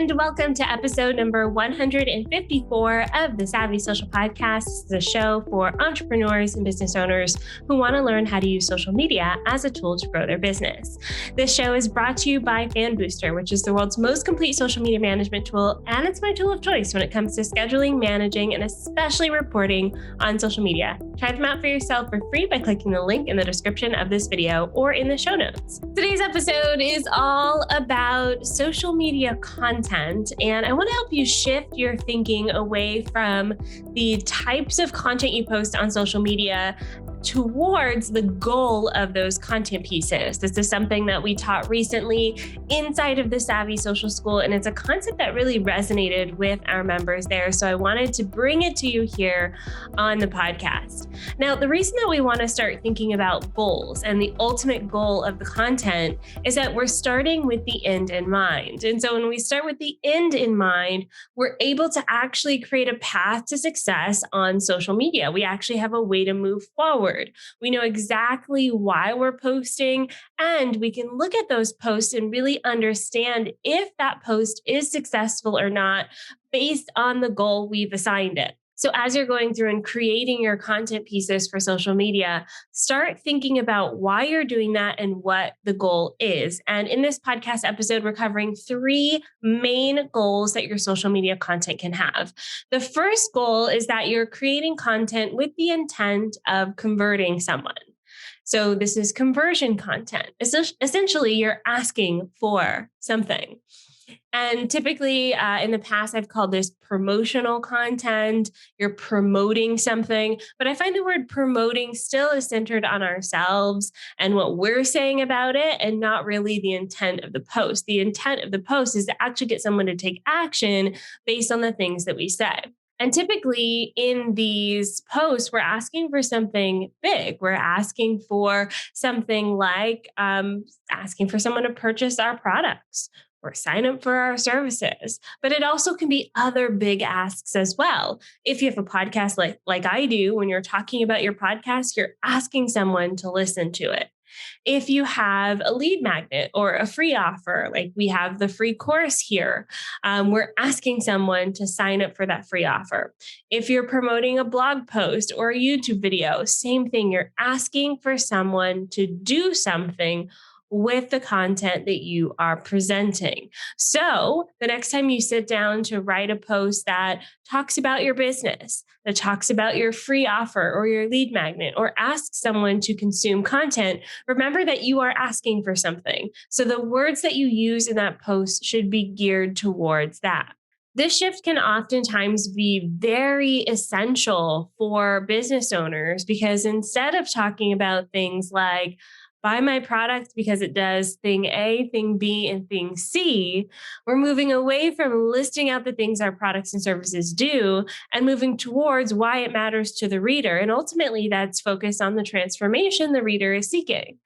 and welcome to episode number 154 of the Savvy Social Podcast. This is a show for entrepreneurs and business owners who want to learn how to use social media as a tool to grow their business. This show is brought to you by Fan Booster, which is the world's most complete social media management tool, and it's my tool of choice when it comes to scheduling, managing, and especially reporting on social media. Try them out for yourself for free by clicking the link in the description of this video or in the show notes. Today's episode is all about social media content, and I want to help you shift your thinking away from the types of content you post on social media towards the goal of those content pieces. This is something that we taught recently inside of the Savvy Social School, and it's a concept that really resonated with our members there. So I wanted to bring it to you here on the podcast. Now, the reason that we want to start thinking about goals and the ultimate goal of the content is that we're starting with the end in mind. And so when we start with the end in mind, we're able to actually create a path to success on social media. We actually have a way to move forward. We know exactly why we're posting, and we can look at those posts and really understand if that post is successful or not based on the goal we've assigned it. So as you're going through and creating your content pieces for social media, start thinking about why you're doing that and what the goal is. And in this podcast episode, we're covering 3 main goals that your social media content can have. The first goal is that you're creating content with the intent of converting someone. So this is conversion content. Essentially, you're asking for something. And typically in the past, I've called this promotional content. You're promoting something, but I find the word promoting still is centered on ourselves and what we're saying about it, and not really the intent of the post. The intent of the post is to actually get someone to take action based on the things that we say. And typically in these posts, we're asking for something big. We're asking for something like asking for someone to purchase our products or sign up for our services. But it also can be other big asks as well. If you have a podcast like I do, when you're talking about your podcast, you're asking someone to listen to it. If you have a lead magnet or a free offer, like we have the free course here, we're asking someone to sign up for that free offer. If you're promoting a blog post or a YouTube video, same thing, you're asking for someone to do something with the content that you are presenting. So the next time you sit down to write a post that talks about your business, that talks about your free offer or your lead magnet, or ask someone to consume content, remember that you are asking for something. So the words that you use in that post should be geared towards that. This shift can oftentimes be very essential for business owners, because instead of talking about things like, buy my product because it does thing A, thing B, and thing C, we're moving away from listing out the things our products and services do and moving towards why it matters to the reader. And ultimately, that's focused on the transformation the reader is seeking.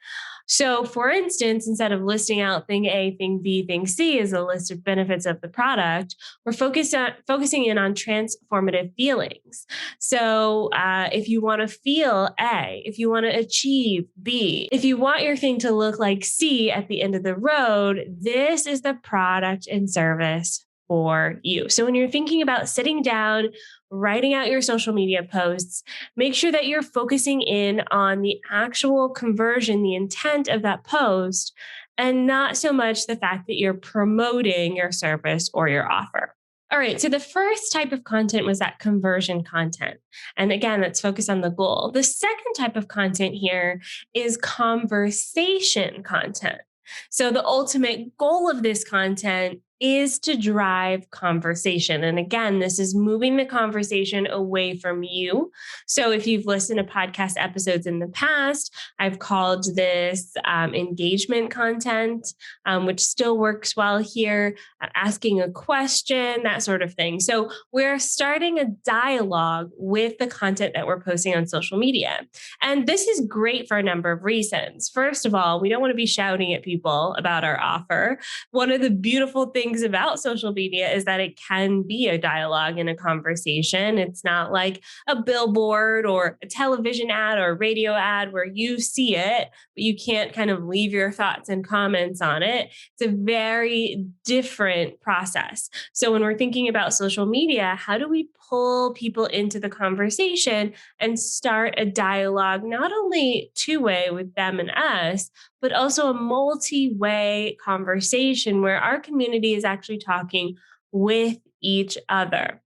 So for instance, instead of listing out thing A, thing B, thing C as a list of benefits of the product, we're focusing in on transformative feelings. So if you want to feel A, if you want to achieve B, if you want your thing to look like C at the end of the road, this is the product and service for you. So when you're thinking about sitting down, writing out your social media posts, make sure that you're focusing in on the actual conversion, the intent of that post, and not so much the fact that you're promoting your service or your offer. All right, so the first type of content was that conversion content. And again, that's focused on the goal. The second type of content here is conversation content. So the ultimate goal of this content is to drive conversation. And again, this is moving the conversation away from you. So if you've listened to podcast episodes in the past, I've called this engagement content, which still works well here, asking a question, that sort of thing. So we're starting a dialogue with the content that we're posting on social media. And this is great for a number of reasons. First of all, we don't want to be shouting at people about our offer. One of the beautiful things things about social media is that it can be a dialogue and a conversation. It's not like a billboard or a television ad or a radio ad where you see it, but you can't kind of leave your thoughts and comments on it. It's a very different process. So when we're thinking about social media, how do we pull people into the conversation and start a dialogue, not only two-way with them and us, but also a multi-way conversation where our community is actually talking with each other.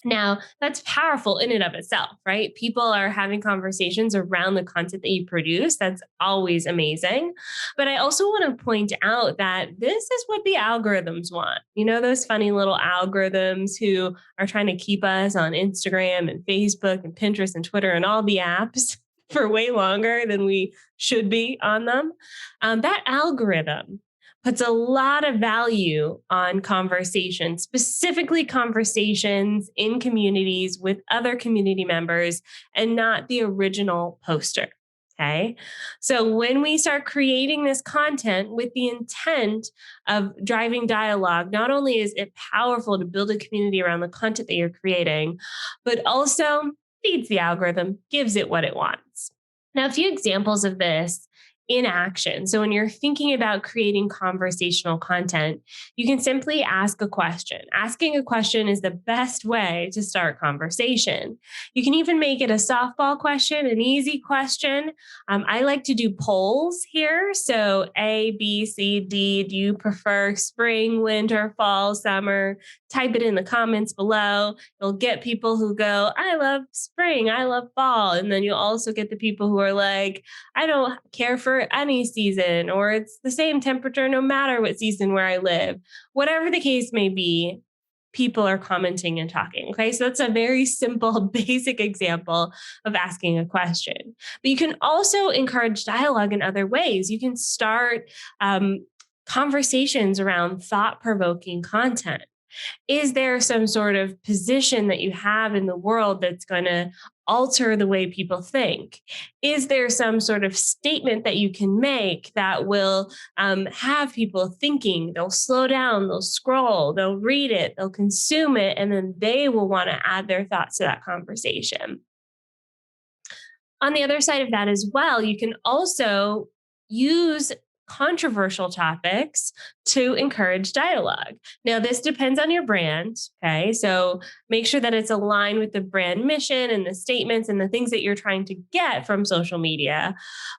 Now, that's powerful in and of itself, right? People are having conversations around the content that you produce. That's always amazing. But I also want to point out that this is what the algorithms want. You know, those funny little algorithms who are trying to keep us on Instagram and Facebook and Pinterest and Twitter and all the apps for way longer than we should be on them. That algorithm puts a lot of value on conversations, specifically conversations in communities with other community members and not the original poster. Okay. So when we start creating this content with the intent of driving dialogue, not only is it powerful to build a community around the content that you're creating, but also feeds the algorithm, gives it what it wants. Now, a few examples of this in action. So when you're thinking about creating conversational content, you can simply ask a question. Asking a question is the best way to start conversation. You can even make it a softball question, an easy question. I like to do polls here. So A, B, C, D, do you prefer spring, winter, fall, summer? Type it in the comments below. You'll get people who go, I love spring, I love fall. And then you'll also get the people who are like, I don't care for any season, or it's the same temperature no matter what season where I live. Whatever the case may be, people are commenting and talking. Okay, so that's a very simple, basic example of asking a question. But you can also encourage dialogue in other ways. You can start conversations around thought-provoking content. Is there some sort of position that you have in the world that's going to alter the way people think? Is there some sort of statement that you can make that will have people thinking? They'll slow down, they'll scroll, they'll read it, they'll consume it, and then they will want to add their thoughts to that conversation. On the other side of that as well, you can also use controversial topics to encourage dialogue. Now, this depends on your brand. Okay. So make sure that it's aligned with the brand mission and the statements and the things that you're trying to get from social media.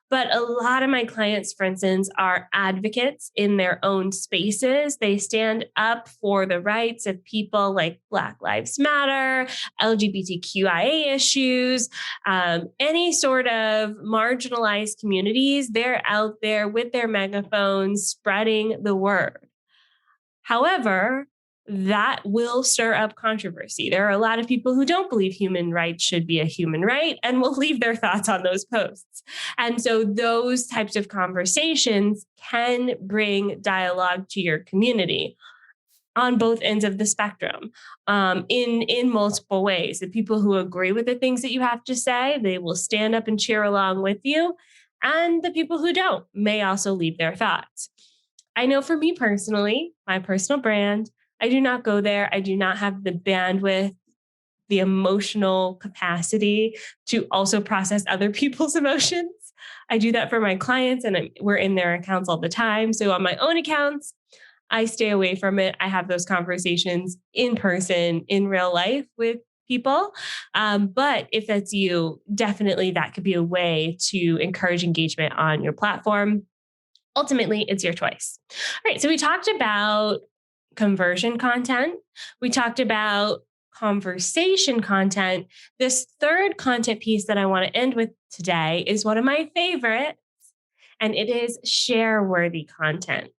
But a lot of my clients, for instance, are advocates in their own spaces. They stand up for the rights of people like Black Lives Matter, LGBTQIA issues, any sort of marginalized communities. They're out there with their megaphones spreading the word. However, that will stir up controversy. There are a lot of people who don't believe human rights should be a human right and will leave their thoughts on those posts. And so those types of conversations can bring dialogue to your community on both ends of the spectrum, in multiple ways. The people who agree with the things that you have to say, they will stand up and cheer along with you. And the people who don't may also leave their thoughts. I know for me personally, my personal brand, I do not go there. I do not have the bandwidth, the emotional capacity to also process other people's emotions. I do that for my clients and we're in their accounts all the time. So on my own accounts, I stay away from it. I have those conversations in person, in real life with people. But if that's you, definitely that could be a way to encourage engagement on your platform. Ultimately, it's your choice. All right. So we talked about conversion content. We talked about conversation content. This third content piece that I want to end with today is one of my favorites, and it is share-worthy content.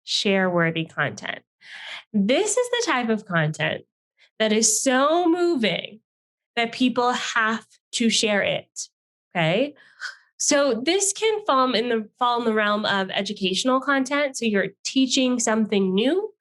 Share-worthy content. This is the type of content that is so moving that people have to share it. Okay. So this can fall in the realm of educational content. So you're teaching something new.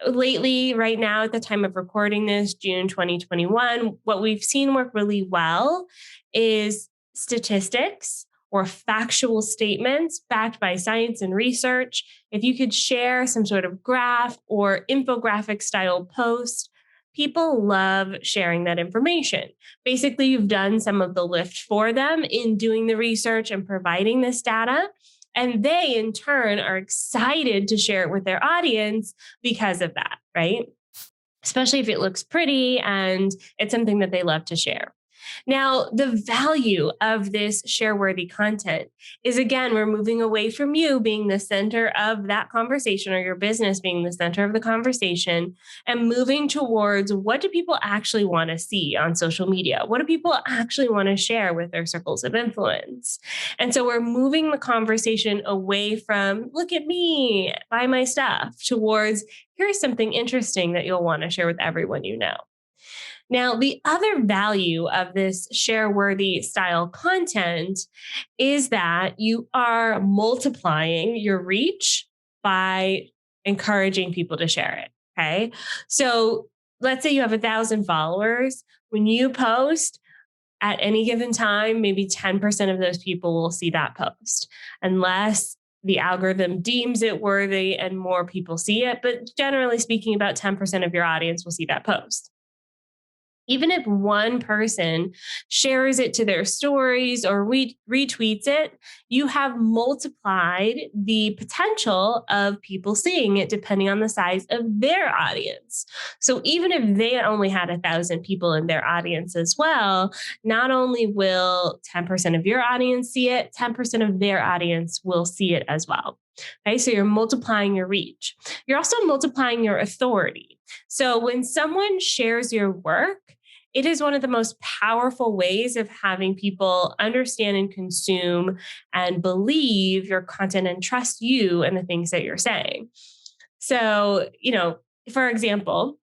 Lately, right now, at the time of recording this, June 2021, what we've seen work really well is statistics or factual statements backed by science and research, if you could share some sort of graph or infographic style post, people love sharing that information. Basically, you've done some of the lift for them in doing the research and providing this data. And they, in turn, are excited to share it with their audience because of that, right? Especially if it looks pretty and it's something that they love to share. Now, the value of this share-worthy content is, again, we're moving away from you being the center of that conversation or your business being the center of the conversation and moving towards what do people actually want to see on social media? What do people actually want to share with their circles of influence? And so we're moving the conversation away from, look at me, buy my stuff, towards here's something interesting that you'll want to share with everyone you know. Now, the other value of this share-worthy style content is that you are multiplying your reach by encouraging people to share it. Okay. So let's say you have 1,000 followers. When you post at any given time, maybe 10% of those people will see that post, unless the algorithm deems it worthy and more people see it. But generally speaking, about 10% of your audience will see that post. Even if one person shares it to their stories or retweets it, you have multiplied the potential of people seeing it depending on the size of their audience. So even if they only had 1,000 people in their audience as well, not only will 10% of your audience see it, 10% of their audience will see it as well. Okay, so you're multiplying your reach. You're also multiplying your authority. So when someone shares your work, it is one of the most powerful ways of having people understand and consume and believe your content and trust you and the things that you're saying. So, for example,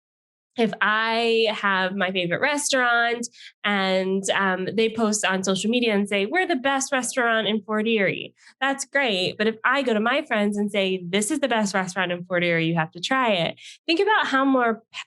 if I have my favorite restaurant and they post on social media and say, we're the best restaurant in Fort Erie, that's great. But if I go to my friends and say, this is the best restaurant in Fort Erie, you have to try it. Think about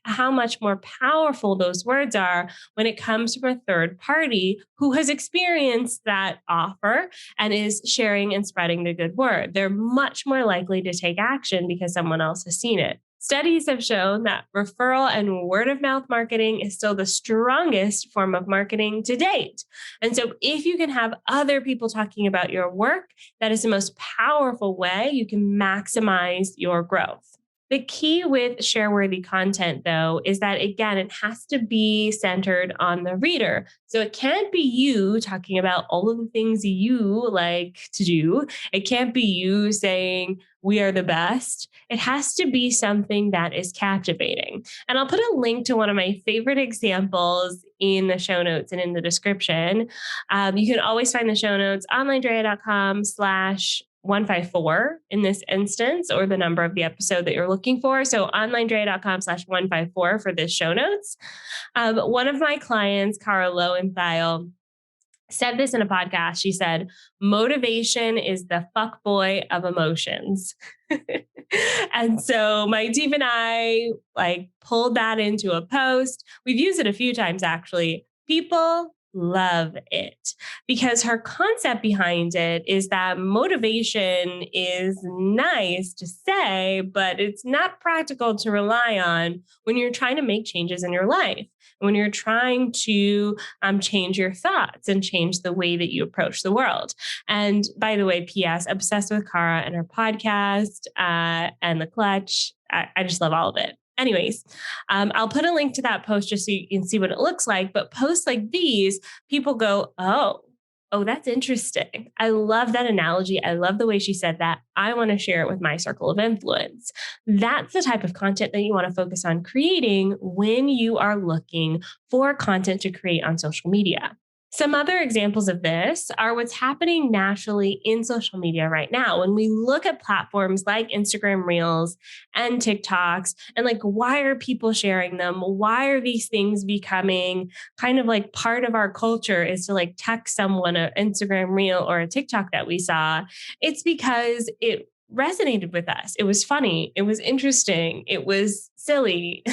how much more powerful those words are when it comes from a third party who has experienced that offer and is sharing and spreading the good word. They're much more likely to take action because someone else has seen it. Studies have shown that referral and word of mouth marketing is still the strongest form of marketing to date. And so if you can have other people talking about your work, that is the most powerful way you can maximize your growth. The key with share-worthy content, though, is that, again, it has to be centered on the reader. So it can't be you talking about all of the things you like to do. It can't be you saying, we are the best. It has to be something that is captivating. And I'll put a link to one of my favorite examples in the show notes and in the description. You can always find the show notes, onlinedrea.com/154 in this instance, or the number of the episode that you're looking for. So onlinedrea.com/154 for this show notes. One of my clients, Cara Lowenthal, said this in a podcast. She said, motivation is the fuckboy of emotions. And so my team and I pulled that into a post. We've used it a few times, actually. People love it because her concept behind it is that motivation is nice to say, but it's not practical to rely on when you're trying to make changes in your life, when you're trying to change your thoughts and change the way that you approach the world. And by the way, P.S., obsessed with Cara and her podcast and The Clutch. I just love all of it. Anyways, I'll put a link to that post just so you can see what it looks like. But posts like these, people go, oh, that's interesting. I love that analogy. I love the way she said that. I want to share it with my circle of influence. That's the type of content that you want to focus on creating when you are looking for content to create on social media. Some other examples of this are what's happening naturally in social media right now. When we look at platforms like Instagram Reels and TikToks, and why are people sharing them? Why are these things becoming kind of part of our culture, is to text someone an Instagram Reel or a TikTok that we saw? It's because it resonated with us. It was funny. It was interesting. It was silly.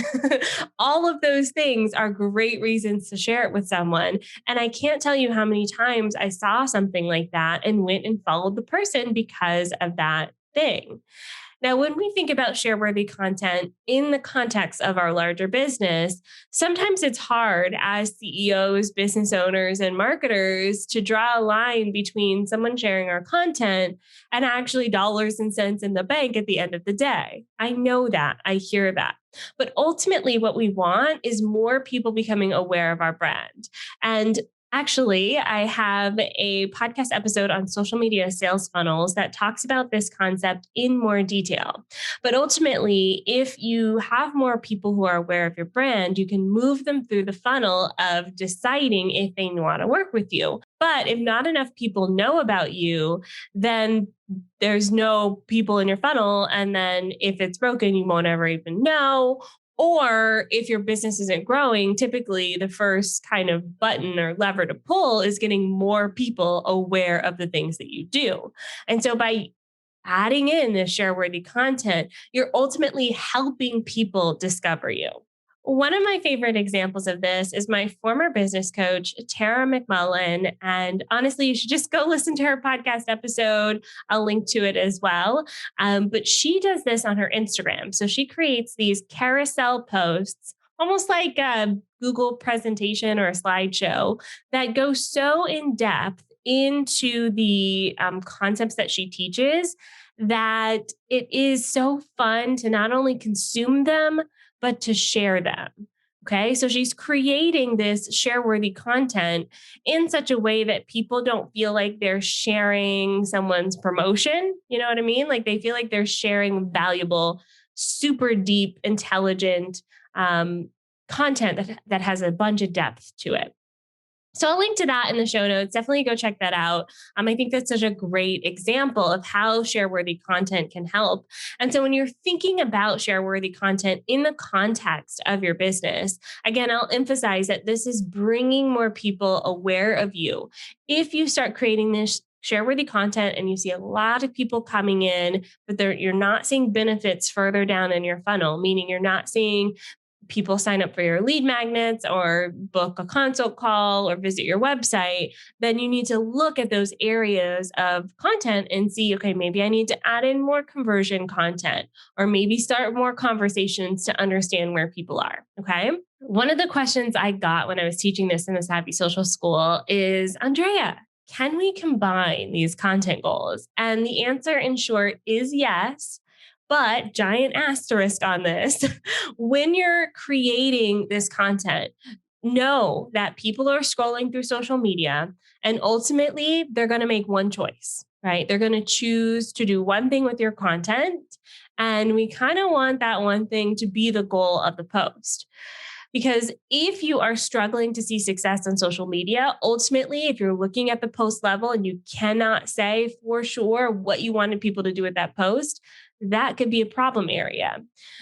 All of those things are great reasons to share it with someone. And I can't tell you how many times I saw something like that and went and followed the person because of that thing. Now, when we think about share-worthy content in the context of our larger business, sometimes it's hard as CEOs, business owners, and marketers to draw a line between someone sharing our content and actually dollars and cents in the bank at the end of the day. I know that. I hear that. But ultimately, what we want is more people becoming aware of our brand. And actually, I have a podcast episode on social media sales funnels that talks about this concept in more detail. But ultimately, if you have more people who are aware of your brand, you can move them through the funnel of deciding if they want to work with you. But if not enough people know about you, then there's no people in your funnel. And then if it's broken, you won't ever even know. Or if your business isn't growing, typically the first kind of button or lever to pull is getting more people aware of the things that you do. And so by adding in this share-worthy content, you're ultimately helping people discover you. One of my favorite examples of this is my former business coach, Tara McMullen. And honestly, you should just go listen to her podcast episode. I'll link to it as well. But she does this on her Instagram. So she creates these carousel posts, almost like a Google presentation or a slideshow, that go so in depth into the concepts that she teaches that it is so fun to not only consume them, but to share them. Okay. So she's creating this share-worthy content in such a way that people don't feel like they're sharing someone's promotion. You know what I mean? Like they feel like they're sharing valuable, super deep, intelligent content that has a bunch of depth to it. So I'll link to that in the show notes. Definitely go check that out. I think that's such a great example of how share-worthy content can help. And so when you're thinking about share-worthy content in the context of your business, again, I'll emphasize that this is bringing more people aware of you. If you start creating this share-worthy content and you see a lot of people coming in, but you're not seeing benefits further down in your funnel, meaning you're not seeing people sign up for your lead magnets or book a consult call or visit your website, then you need to look at those areas of content and see, okay, maybe I need to add in more conversion content, or maybe start more conversations to understand where people are. Okay. One of the questions I got when I was teaching this in the Savvy Social School is, Andrea, can we combine these content goals? And the answer in short is yes. But giant asterisk on this, when you're creating this content, know that people are scrolling through social media and ultimately they're going to make one choice, right? They're going to choose to do one thing with your content. And we kind of want that one thing to be the goal of the post. Because if you are struggling to see success on social media, ultimately, if you're looking at the post level and you cannot say for sure what you wanted people to do with that post, that could be a problem area.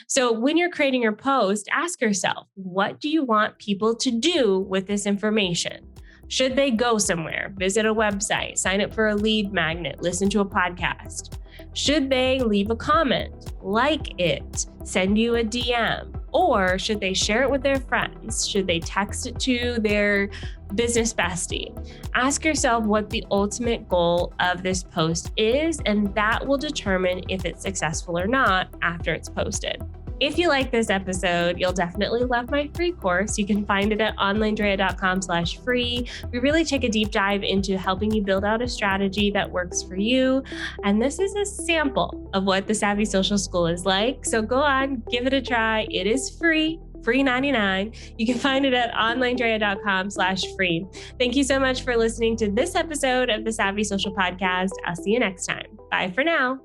So when you're creating your post, ask yourself, what do you want people to do with this information? Should they go somewhere, visit a website, sign up for a lead magnet, listen to a podcast? Should they leave a comment, like it, send you a DM? Or should they share it with their friends? Should they text it to their business bestie? Ask yourself what the ultimate goal of this post is, and that will determine if it's successful or not after it's posted. If you like this episode, you'll definitely love my free course. You can find it at onlinedrea.com/free. We really take a deep dive into helping you build out a strategy that works for you. And this is a sample of what the Savvy Social School is like. So go on, give it a try. It is free. Free 99. You can find it at onlinedrea.com/free. Thank you so much for listening to this episode of the Savvy Social Podcast. I'll see you next time. Bye for now.